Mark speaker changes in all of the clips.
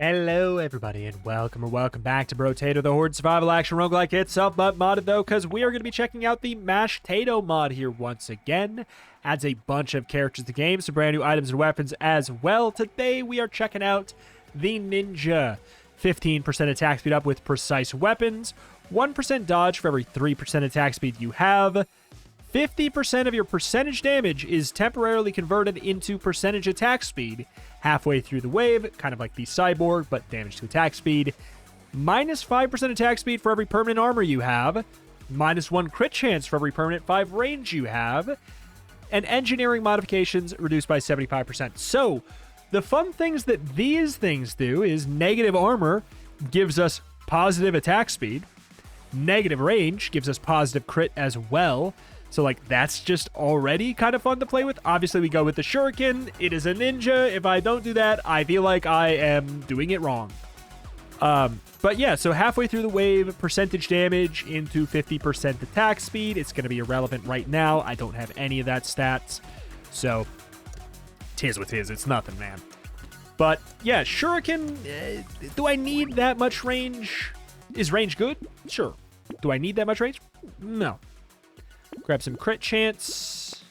Speaker 1: Hello, everybody, and welcome back to Brotato, the Horde Survival Action Roguelike itself, but modded, though, because we are going to be checking out the Mashtato mod here once again. Adds a bunch of characters to the game, some brand new items and weapons as well. Today, we are checking out the Ninja. 15% attack speed up with precise weapons, 1% dodge for every 3% attack speed you have. 50% of your percentage damage is temporarily converted into percentage attack speed halfway through the wave, kind of like the cyborg, but damage to attack speed. Minus 5% attack speed for every permanent armor you have. Minus 1 crit chance for every permanent 5 range you have. And engineering modifications reduced by 75%. So, the fun things that these things do is negative armor gives us positive attack speed. Negative range gives us positive crit as well. So, like, that's just already kind of fun to play with. Obviously, we go with the shuriken. It is a ninja. If I don't do that, I feel like I am doing it wrong. But yeah, so halfway through the wave, percentage damage into 50% attack speed. It's going to be irrelevant right now. I don't have any of that stats. So, tis with tis. It's nothing, man. But yeah, shuriken, do I need that much range? Is range good? Sure. Do I need that much range? No. Grab some crit chance.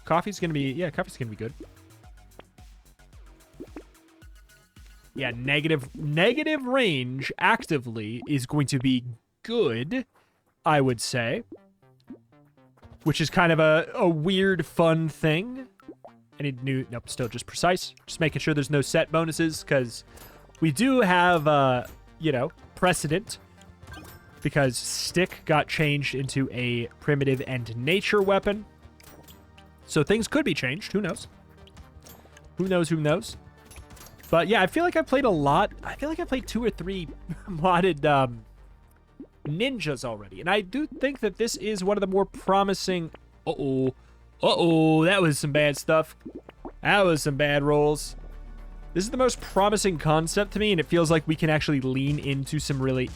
Speaker 1: Coffee's gonna be good. Yeah, negative range actively is going to be good, I would say. Which is kind of a weird, fun thing. I need new, nope, still just precise. Just making sure there's no set bonuses, because we do have, precedent. Because stick got changed into a primitive and nature weapon. So things could be changed. Who knows? Who knows? But yeah, I feel like I've played a lot. I feel like I played 2 or 3 modded ninjas already. And I do think that this is one of the more promising... Uh-oh, that was some bad stuff. That was some bad rolls. This is the most promising concept to me, and it feels like we can actually lean into some really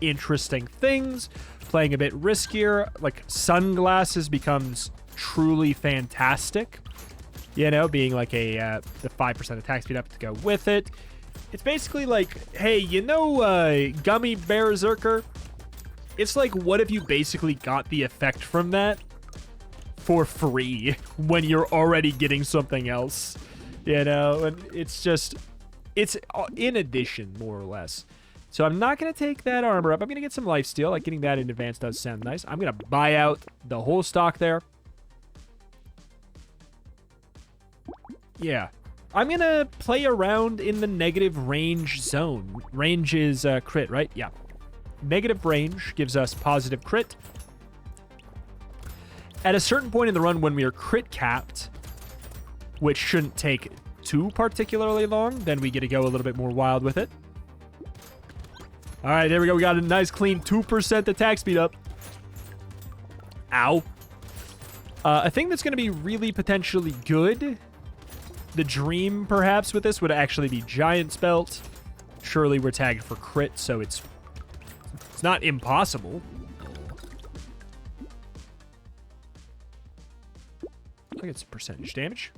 Speaker 1: interesting things, playing a bit riskier. Like sunglasses becomes truly fantastic, being like the 5% attack speed up to go with it. It's basically like, hey, Gummy Berserker? It's like, what if you basically got the effect from that for free when you're already getting something else, and it's in addition, more or less. So I'm not going to take that armor up. I'm going to get some lifesteal. Like, getting that in advance does sound nice. I'm going to buy out the whole stock there. Yeah. I'm going to play around in the negative range zone. Range is crit, right? Yeah. Negative range gives us positive crit. At a certain point in the run when we are crit capped, which shouldn't take too particularly long, then we get to go a little bit more wild with it. All right, there we go. We got a nice, clean 2% attack speed up. Ow. A thing that's going to be really potentially good, the dream, perhaps, with this would actually be Giant Spelt. Surely we're tagged for crit, so it's not impossible. I get some percentage damage.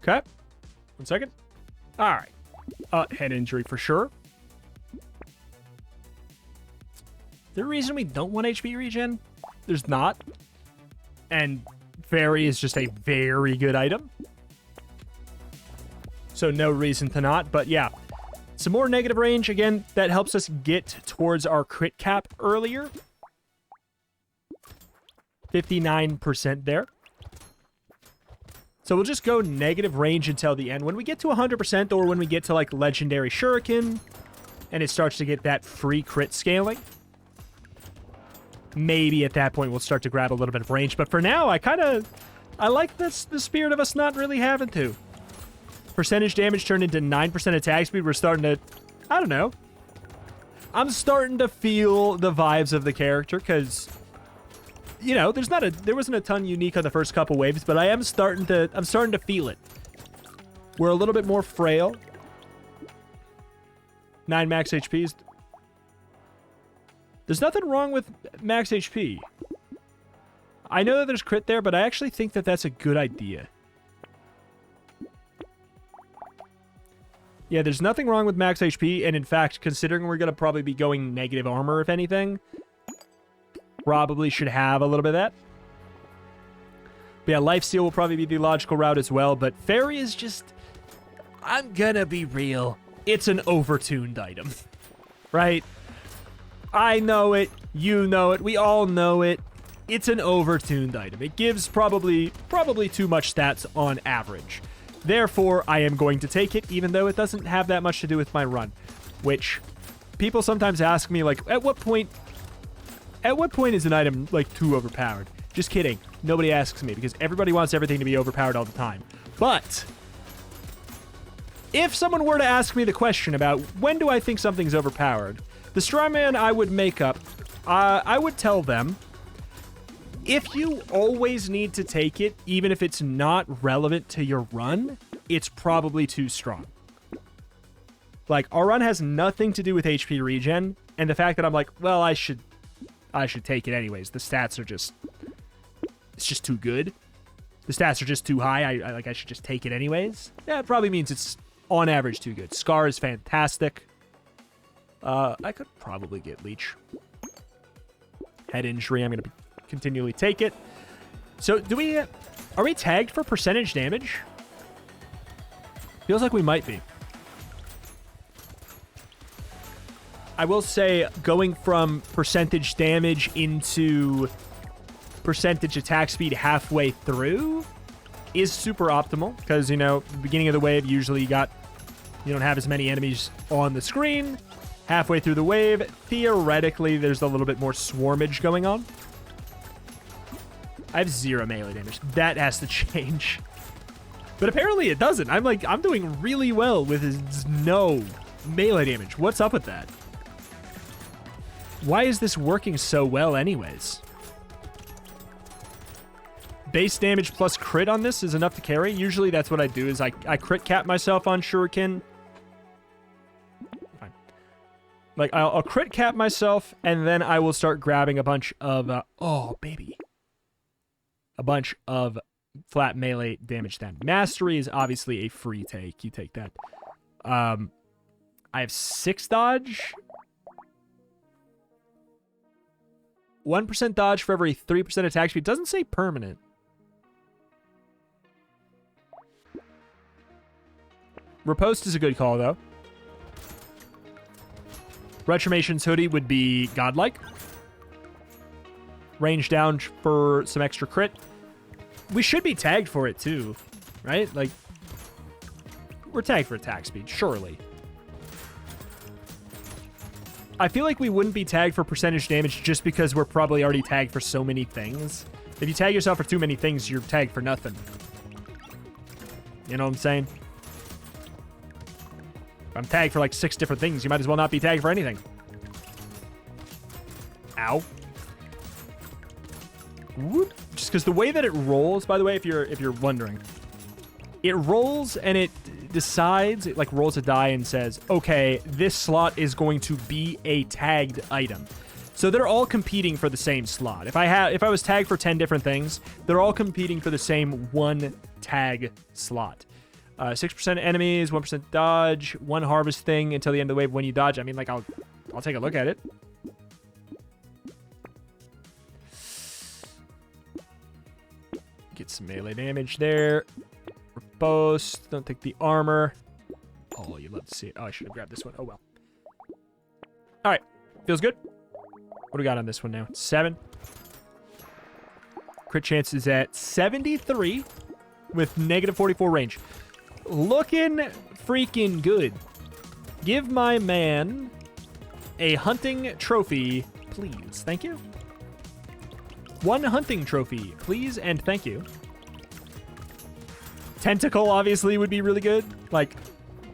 Speaker 1: Okay. 1 second. All right. Head injury for sure. The reason we don't want HP regen? There's not. And Fairy is just a very good item. So no reason to not. But yeah, some more negative range. Again, that helps us get towards our crit cap earlier. 59% there. So we'll just go negative range until the end. When we get to 100%, or when we get to, like, Legendary Shuriken, and it starts to get that free crit scaling, maybe at that point we'll start to grab a little bit of range. But for now, I like this, the spirit of us not really having to. Percentage damage turned into 9% attack speed. We're starting to, I don't know. I'm starting to feel the vibes of the character, because... there wasn't a ton unique on the first couple waves, but I'm starting to feel it. We're a little bit more frail. 9 max HPs. There's nothing wrong with max HP. I know that there's crit there, but I actually think that that's a good idea. Yeah, there's nothing wrong with max HP, and in fact, considering we're going to probably be going negative armor, if anything, probably should have a little bit of that. But yeah, Lifesteal will probably be the logical route as well, but Fairy is just... I'm gonna be real. It's an overtuned item, right? I know it, you know it, we all know it. It's an overtuned item. It gives probably too much stats on average. Therefore, I am going to take it, even though it doesn't have that much to do with my run. Which, people sometimes ask me, like, at what point is an item, like, too overpowered? Just kidding. Nobody asks me, because everybody wants everything to be overpowered all the time. But... if someone were to ask me the question about when do I think something's overpowered, the straw man I would make up, I would tell them, if you always need to take it, even if it's not relevant to your run, it's probably too strong. Like, our run has nothing to do with HP regen, and the fact that I'm like, well, I should take it anyways. The stats are just, it's just too good. The stats are just too high. I should just take it anyways. Yeah, it probably means it's on average too good. Scar is fantastic. I could probably get Leech. Head injury, I'm going to continually take it. So, are we tagged for percentage damage? Feels like we might be. I will say, going from percentage damage into percentage attack speed halfway through is super optimal, because, you know, the beginning of the wave, usually you don't have as many enemies on the screen. Halfway through the wave, theoretically, there's a little bit more swarmage going on. I have 0 melee damage. That has to change. But apparently it doesn't. I'm doing really well with no melee damage. What's up with that? Why is this working so well anyways? Base damage plus crit on this is enough to carry. Usually that's what I do, is I crit cap myself on Shuriken. Like, I'll crit cap myself, and then I will start grabbing a bunch of... oh, baby. A bunch of flat melee damage then. Mastery is obviously a free take. You take that. I have 6 dodge. 1% dodge for every 3% attack speed. It doesn't say permanent. Riposte is a good call, though. Retrimation's hoodie would be godlike. Range down for some extra crit. We should be tagged for it, too. Right? Like, we're tagged for attack speed, surely. I feel like we wouldn't be tagged for percentage damage just because we're probably already tagged for so many things. If you tag yourself for too many things, you're tagged for nothing. You know what I'm saying? If I'm tagged for like 6 different things, you might as well not be tagged for anything. Ow. Whoop. Just because the way that it rolls, by the way, if you're wondering, it rolls and it decides, it like rolls a die and says, okay, this slot is going to be a tagged item. So they're all competing for the same slot. If I was tagged for 10 different things, they're all competing for the same one tag slot. 6% enemies, 1% dodge, 1 harvest thing until the end of the wave when you dodge. I mean, like, I'll take a look at it. Get some melee damage there. Riposte. Don't take the armor. Oh, you'd love to see it. Oh, I should have grabbed this one. Oh, well. All right. Feels good. What do we got on this one now? 7. Crit chance is at 73 with negative 44 range. Looking freaking good. Give my man a hunting trophy, please. Thank you. 1 hunting trophy, please, and thank you. Tentacle, obviously, would be really good. Like,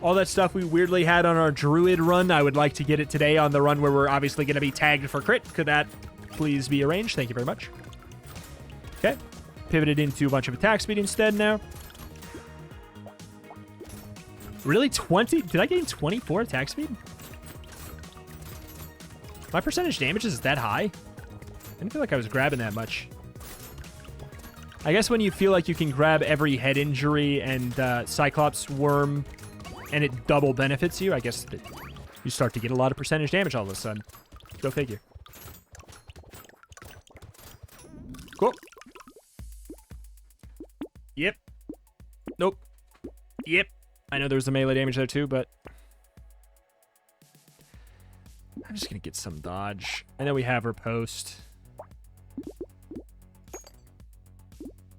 Speaker 1: all that stuff we weirdly had on our druid run, I would like to get it today on the run where we're obviously going to be tagged for crit. Could that please be arranged? Thank you very much. Okay. Pivoted into a bunch of attack speed instead now. Really? 20? Did I gain 24 attack speed? My percentage damage is that high? I didn't feel like I was grabbing that much. I guess when you feel like you can grab every head injury and Cyclops worm and it double benefits you, I guess that you start to get a lot of percentage damage all of a sudden. Go figure. Cool. Yep. Nope. Yep. I know there was a melee damage there too, but I'm just going to get some dodge. I know we have her post.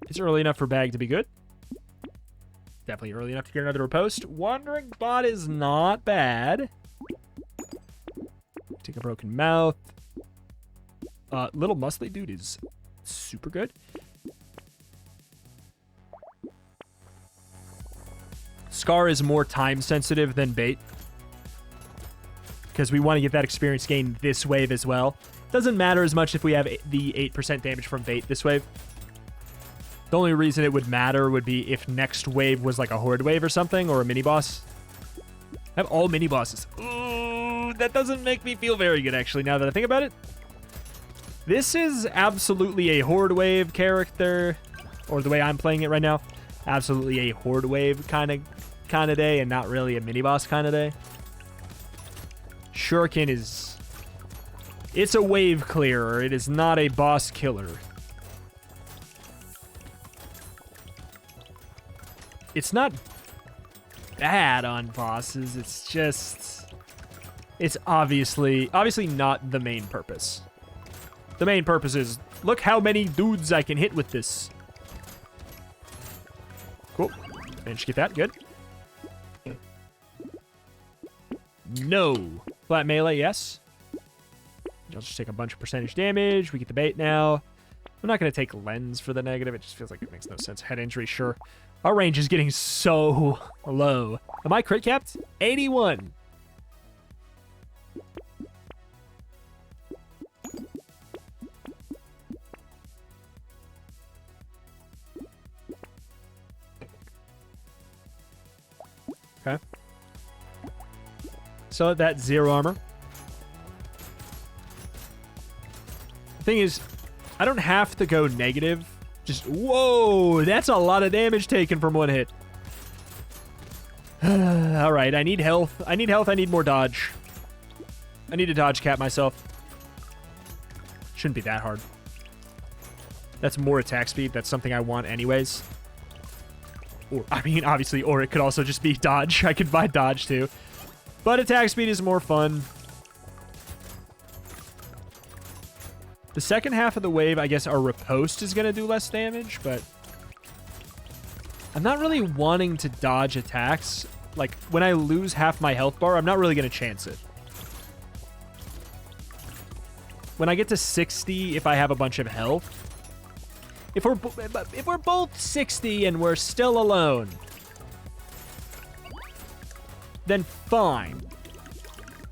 Speaker 1: It's early enough for Bag to be good. Definitely early enough to get another riposte. Wandering Bot is not bad. Take a broken mouth. Little muscly dude is super good. Scar is more time sensitive than Bait, because we want to get that experience gain this wave as well. Doesn't matter as much if we have the 8% damage from Bait this wave. The only reason it would matter would be if next wave was like a horde wave or something, or a mini boss. I have all mini bosses. Ooh, that doesn't make me feel very good, actually, now that I think about it. This is absolutely a horde wave character, or the way I'm playing it right now, absolutely a horde wave kind of day, and not really a mini boss kind of day. Shuriken is... it's a wave clearer. It is not a boss killer. It's not bad on bosses. It's just... it's obviously not the main purpose. The main purpose is, look how many dudes I can hit with this. Cool. Managed to get that. Good. No. Flat melee, yes. I'll just take a bunch of percentage damage. We get the bait now. I'm not going to take lens for the negative. It just feels like it makes no sense. Head injury, sure. Our range is getting so low. Am I crit capped? 81. Okay. So that's 0 armor. The thing is, I don't have to go negative. Just, whoa, that's a lot of damage taken from one hit. All right, I need health. I need more dodge. I need to dodge cap myself. Shouldn't be that hard. That's more attack speed. That's something I want anyways. Or, I mean, obviously, or it could also just be dodge. I could buy dodge too. But attack speed is more fun. The second half of the wave, I guess our riposte is going to do less damage, but I'm not really wanting to dodge attacks. Like, when I lose half my health bar, I'm not really going to chance it. When I get to 60, if I have a bunch of health, if we're both 60 and we're still alone, then fine.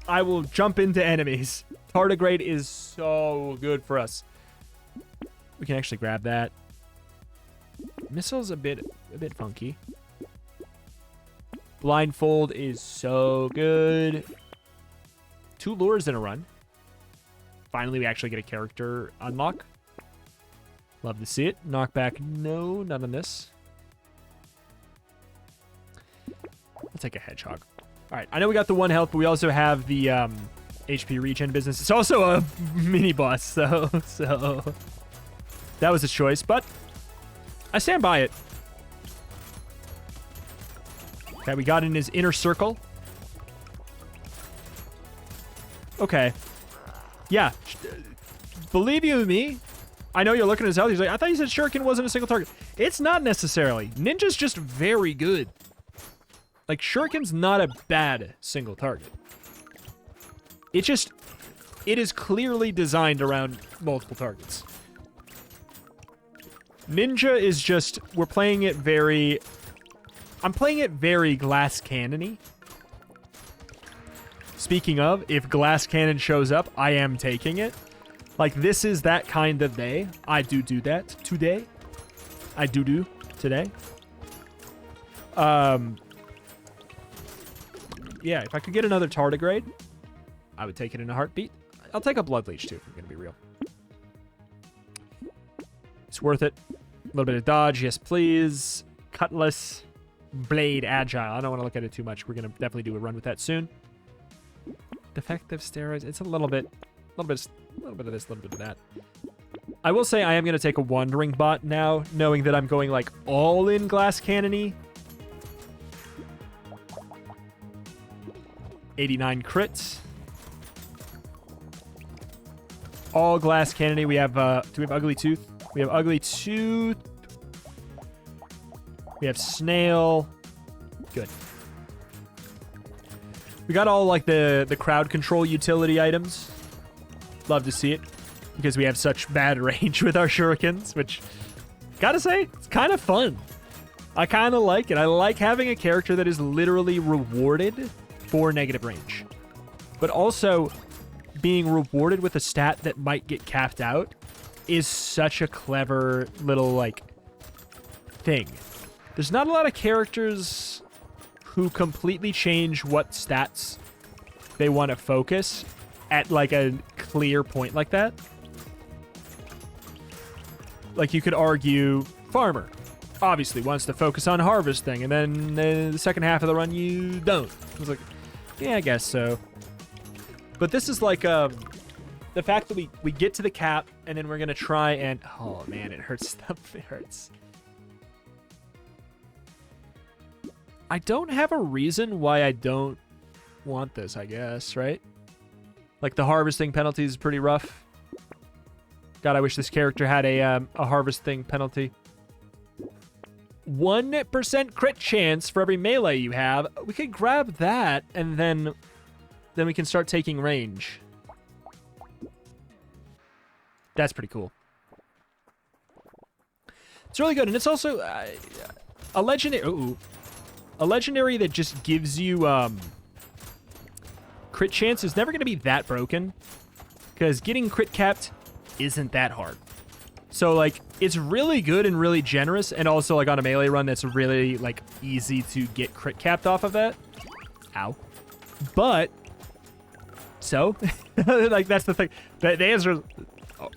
Speaker 1: I will jump into enemies. Tardigrade is so good for us. We can actually grab that. Missile's a bit funky. Blindfold is so good. 2 lures in a run. Finally, we actually get a character unlock. Love to see it. Knockback, no, none on this. I'll take a hedgehog. All right, I know we got the 1 health, but we also have the HP regen business. It's also a mini boss, so that was a choice, but I stand by it. Okay, we got in his inner circle. Okay. Yeah. Believe you me, I know you're looking at his health. He's like, I thought you said Shuriken wasn't a single target. It's not necessarily. Ninja's just very good. Like, Shuriken's not a bad single target. It is clearly designed around multiple targets. Ninja is just, we're playing it very, I'm playing it very glass cannon-y. Speaking of, if glass cannon shows up, I am taking it. Like, this is that kind of day. I do that today. I do today. Yeah, if I could get another tardigrade, I would take it in a heartbeat. I'll take a blood leech too, if I'm gonna be real. It's worth it. A little bit of dodge, yes please. Cutlass, blade, agile. I don't want to look at it too much. We're gonna definitely do a run with that soon. Defective steroids. It's a little bit of this, a little bit of that. I will say I am gonna take a wandering bot now, knowing that I'm going like all in glass cannon-y. 89 crits. All glass cannon-y. We have do we have Ugly Tooth? We have Ugly Tooth. We have Snail. Good. We got all like the crowd control utility items. Love to see it. Because we have such bad range with our shurikens, which, gotta say, it's kind of fun. I kind of like it. I like having a character that is literally rewarded for negative range. But also, being rewarded with a stat that might get capped out is such a clever little, like, thing. There's not a lot of characters who completely change what stats they want to focus at, like, a clear point like that. Like, you could argue Farmer obviously wants to focus on harvesting, and then the second half of the run you don't. I was like, yeah, I guess so. But this is like the fact that we get to the cap, and then we're going to try and... Oh, man, it hurts. It hurts. I don't have a reason why I don't want this, I guess, right? Like, the harvesting penalty is pretty rough. God, I wish this character had a harvesting penalty. 1% crit chance for every melee you have. We could grab that, and then we can start taking range. That's pretty cool. It's really good, and it's also a legendary. Ooh, a legendary that just gives you crit chance is never going to be that broken, because getting crit capped isn't that hard. So, like, it's really good and really generous, and also, like, on a melee run, that's really, like, easy to get crit capped off of that. Ow. But, so, like, that's the thing. The answer is, oh,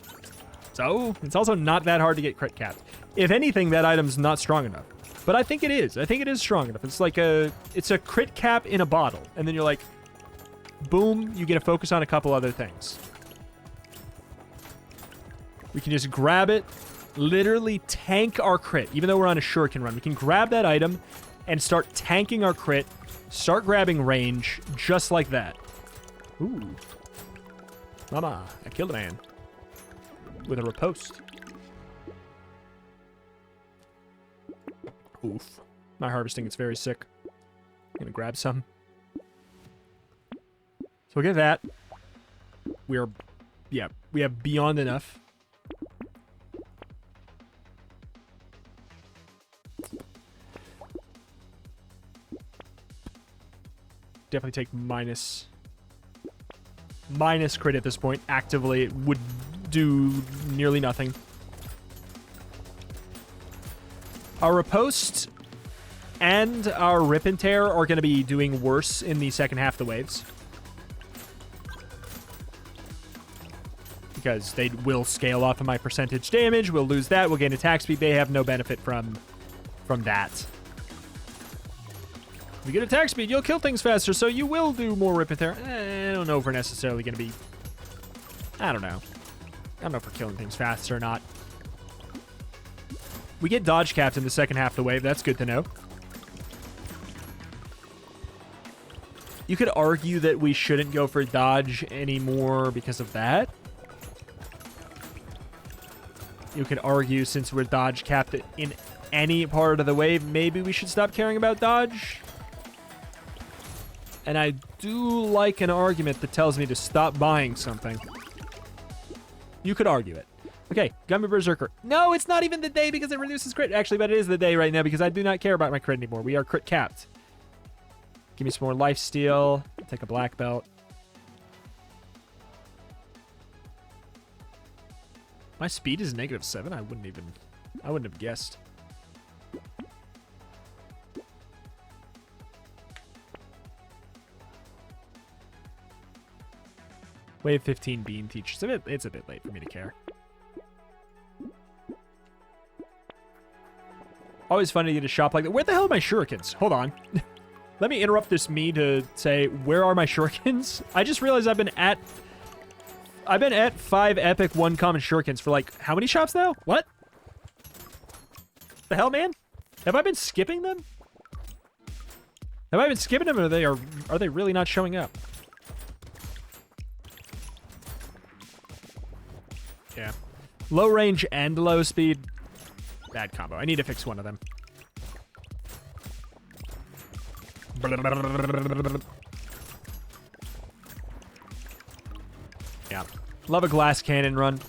Speaker 1: so, it's also not that hard to get crit capped. If anything, that item's not strong enough. But I think it is. I think it is strong enough. It's like it's a crit cap in a bottle, and then you're like, boom, you get to focus on a couple other things. We can just grab it, literally tank our crit. Even though we're on a shuriken run, we can grab that item and start tanking our crit, start grabbing range, just like that. Ooh. Mama, I killed a man. With a riposte. Oof. My harvesting is very sick. I'm gonna grab some. So we'll get that. We have beyond enough. Definitely take minus crit at this point. Actively, it would do nearly nothing. Our riposte and our rip and tear are going to be doing worse in the second half of the waves, because they will scale off of my percentage damage. We'll lose that. We'll gain attack speed. They have no benefit from that. If you get attack speed, you'll kill things faster, so you will do more rip and tear. I don't know if we're necessarily going to be... I don't know. I don't know if we're killing things faster or not. We get dodge capped in the second half of the wave. That's good to know. You could argue that we shouldn't go for dodge anymore because of that. You could argue, since we're dodge capped in any part of the wave, maybe we should stop caring about dodge. And I do like an argument that tells me to stop buying something. You could argue it. Okay, Gummy Berserker. No, it's not even the day because it reduces crit. Actually, but it is the day right now because I do not care about my crit anymore. We are crit capped. Give me some more lifesteal. Take a black belt. My speed is -7. I wouldn't have guessed. Wave 15 beam teachers. It's a bit late for me to care. Always fun to get a shop like that. Where the hell are my shurikens? Hold on. Let me interrupt this me to say, where are my shurikens? I just realized I've been at 5 epic 1 common shurikens for like, how many shops now? What? The hell, man? Have I been skipping them? Have I been skipping them, or are they really not showing up? Yeah. Low range and low speed. Bad combo. I need to fix one of them. Yeah. Love a glass cannon run.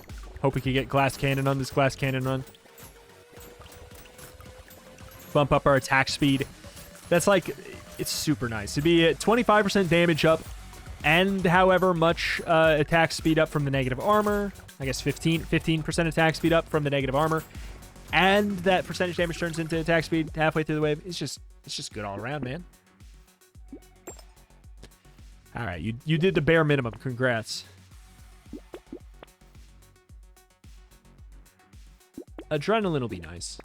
Speaker 1: Hope we can get glass cannon on this glass cannon run. Bump up our attack speed. That's like, it's super nice. To be at 25% damage up and however much attack speed up from the negative armor. I guess 15% attack speed up from the negative armor. And that percentage damage turns into attack speed halfway through the wave. It's just good all around, man. All right, you did the bare minimum. Congrats. Adrenaline will be nice.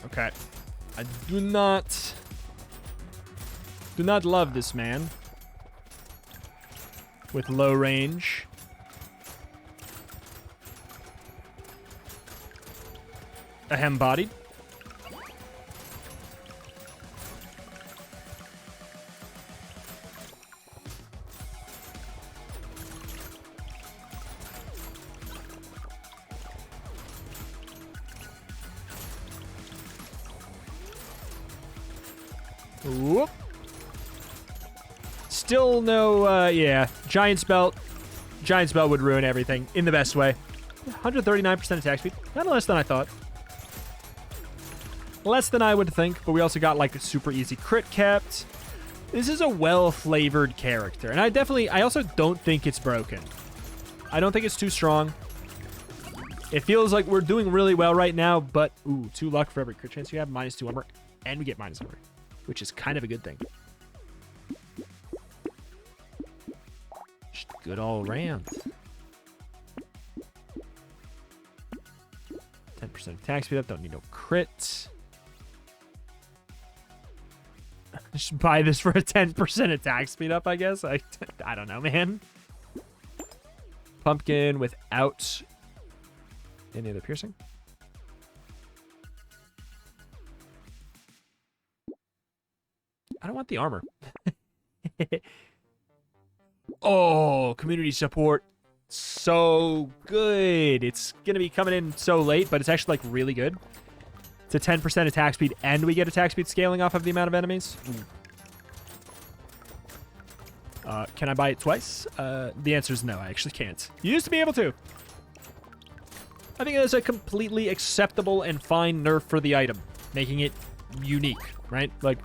Speaker 1: Okay. I do not love this man with low range. A hem-bodied. Whoop. Still no, yeah. Giant's Belt. Giant's Belt would ruin everything in the best way. 139% attack speed. Not less than I thought. Less than I would think, but we also got like a super easy crit kept. This is a well-flavored character, and I also don't think it's broken. I don't think it's too strong. It feels like we're doing really well right now, but ooh, 2 luck for every crit chance you have, -2 armor, and we get -1, which is kind of a good thing. Just good all around. 10% attack speed up, don't need no crits. Just buy this for a 10% attack speed up, I guess. I don't know, man. Pumpkin without any other piercing. I don't want the armor. Oh, community support. So good. It's going to be coming in so late, but it's actually like really good. It's a 10% attack speed, and we get attack speed scaling off of the amount of enemies. Can I buy it twice? The answer is no, I actually can't. You used to be able to. I think that's a completely acceptable and fine nerf for the item, making it unique, right? Like,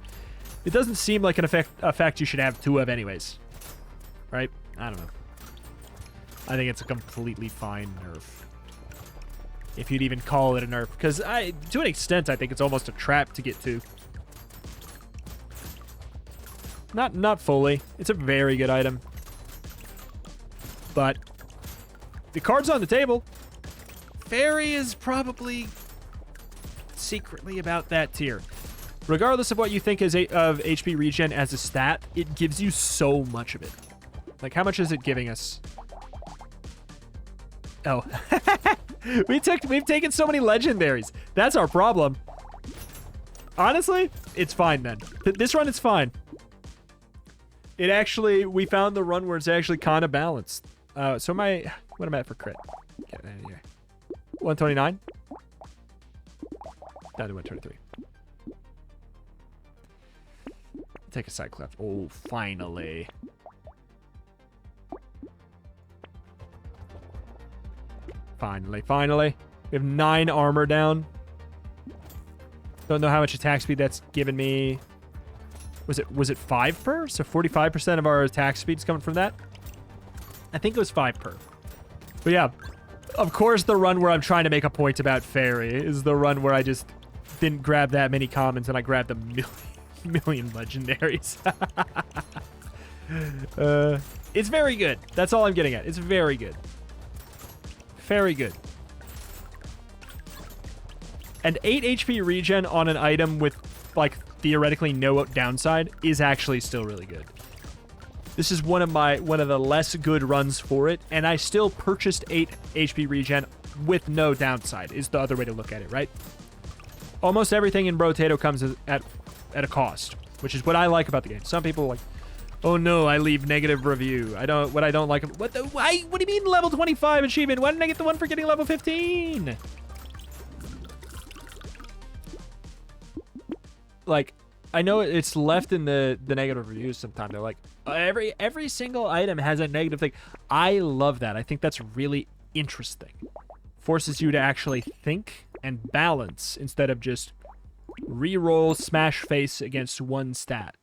Speaker 1: it doesn't seem like an effect you should have 2 of anyways, right? I don't know. I think it's a completely fine nerf. If you'd even call it a nerf. Because to an extent, I think it's almost a trap to get to. Not fully. It's a very good item. But the card's on the table. Fairy is probably secretly about that tier. Regardless of what you think is of HP regen as a stat, it gives you so much of it. Like, how much is it giving us? Oh. We've taken so many legendaries. That's our problem. Honestly, it's fine then. This run is fine. It actually, we found the run where it's actually kind of balanced. So what am I at for crit? Get that out of here. 129. Down to 123. Take a side cleft. Oh, finally. Finally. We have 9 armor down. Don't know how much attack speed that's given me. Was it 5 per? So 45% of our attack speed's coming from that? I think it was 5 per. But yeah, of course the run where I'm trying to make a point about Fairy is the run where I just didn't grab that many commons and I grabbed a million legendaries. It's very good. That's all I'm getting at. It's very good. Very good. And 8 HP regen on an item with, like, theoretically no downside is actually still really good. This is one of the less good runs for it, and I still purchased 8 HP regen with no downside, is the other way to look at it, right? Almost everything in Brotato comes at a cost, which is what I like about the game. Some people are like, oh no, I leave negative review. What I don't like. What do you mean level 25 achievement? Why didn't I get the one for getting level 15? Like, I know it's left in the negative reviews sometimes. They're like, every single item has a negative thing. I love that. I think that's really interesting. Forces you to actually think and balance instead of just reroll smash face against one stat.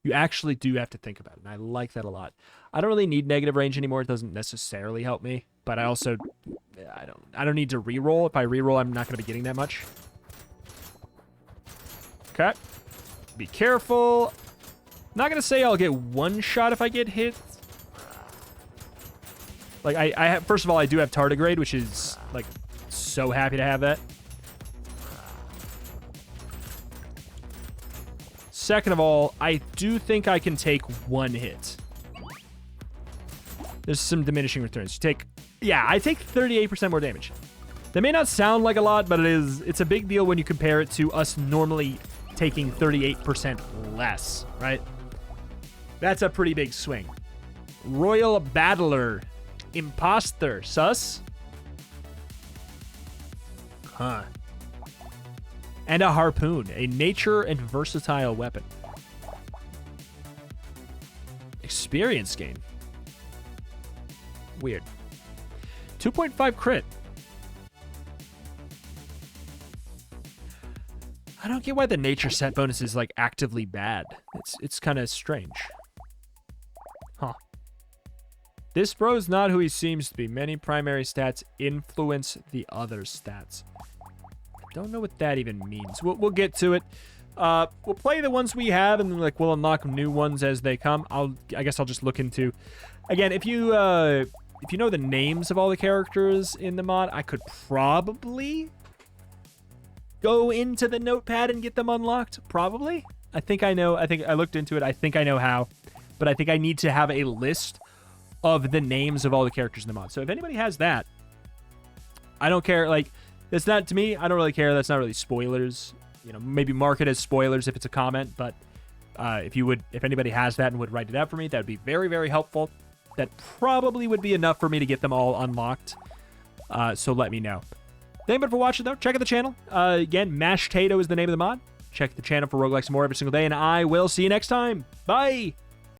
Speaker 1: You actually do have to think about it, and I like that a lot. I don't really need negative range anymore. It doesn't necessarily help me, but I also I don't need to reroll. If I reroll, I'm not going to be getting that much. Okay. Be careful. Not going to say I'll get one shot if I get hit. Like, I have, first of all, I do have tardigrade, which is, like, so happy to have that. Second of all, I do think I can take one hit. There's some diminishing returns. You take, yeah, I take 38% more damage. That may not sound like a lot, but it's a big deal when you compare it to us normally taking 38% less, right? That's a pretty big swing. Royal Battler. Imposter. Sus? Huh. And a harpoon. A nature and versatile weapon. Experience gain. Weird. 2.5 crit. I don't get why the nature set bonus is, like, actively bad. It's kind of strange. Huh. This bro's not who he seems to be. Many primary stats influence the other stats. Don't know what that even means. We'll get to it. We'll play the ones we have, and then, like, we'll unlock new ones as they come. I guess I'll just look into... Again, if you know the names of all the characters in the mod, I could probably go into the notepad and get them unlocked. Probably. I think I know. I think I looked into it. I think I know how. But I think I need to have a list of the names of all the characters in the mod. So if anybody has that, I don't care. Like, that's not, to me, I don't really care. That's not really spoilers. You know, maybe mark it as spoilers if it's a comment. But if anybody has that and would write it out for me, that would be very, very helpful. That probably would be enough for me to get them all unlocked. So let me know. Thank you for watching, though. Check out the channel. Again, Mashtato is the name of the mod. Check the channel for roguelikes more every single day, and I will see you next time. Bye!